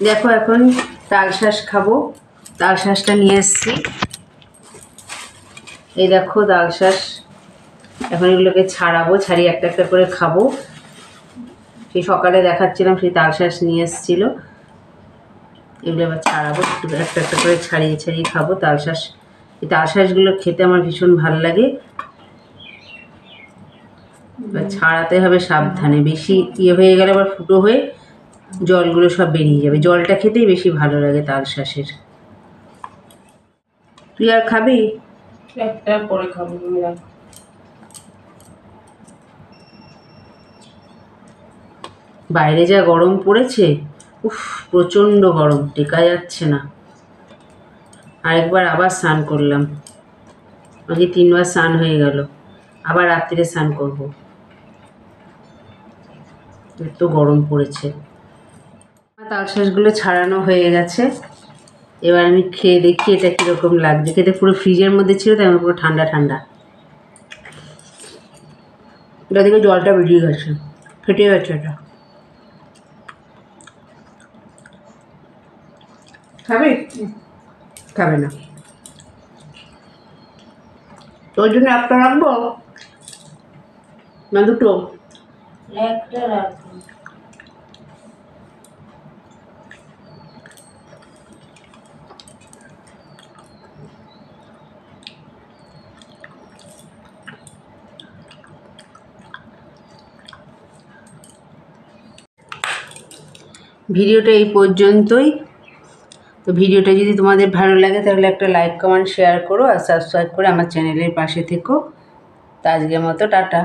দেখো এখন তাল শাঁস খাবো। তাল শাঁসটা নিয়ে এসেছি। এই দেখো তাল শাঁস। এখন এগুলোকে ছাড়াবো, ছাড়িয়ে একটা একটা করে খাবো। সেই সকালে দেখাচ্ছিলাম, সেই তাল শাঁস নিয়ে এসেছিলো। এগুলো এবার ছাড়াবো, একটা একটা করে ছাড়িয়ে ছাড়িয়ে খাবো তাল শাঁস। এই তাল শাঁসগুলো খেতে আমার ভীষণ ভালো লাগে। এবার ছাড়াতে হবে সাবধানে, বেশি ইয়ে হয়ে গেলে আবার ফুটো হয়ে জলগুলো সব বেরিয়ে যাবে। জলটা খেতেই বেশি ভালো লাগে তাল শাঁসের। তুই আর খাবি? একটা পরে খাবো। বাইরে যা গরম পড়েছে, উফ প্রচণ্ড গরম, টেকা যাচ্ছে না। আরেকবার আবার স্নান করলাম, আজকে 3 বার স্নান হয়ে গেল। আবার রাত্রিরে স্নান করব, এত গরম পড়েছে। তাল শাঁসগুলো ছাড়ানো হয়ে গেছে। এবার আমি খেয়ে দেখি এটা কীরকম লাগছে। খেতে পুরো ফ্রিজের মধ্যে ছিল, তাই আমার পুরো ঠান্ডা ঠান্ডা। এটা থেকে জলটা বেরিয়ে গেছে, ফেটে গেছে এটা। খাবে? খাবে না। তোর জন্য একটা রাখবো না দুটো? একটা রাখবো। ভিডিওটা এই পর্যন্তই। তো ভিডিওটা যদি তোমাদের ভালো লাগে তাহলে একটা লাইক কমেন্ট শেয়ার করো, আর সাবস্ক্রাইব করে আমার চ্যানেলের পাশে থেকো। তো আজকের মতো টাটা।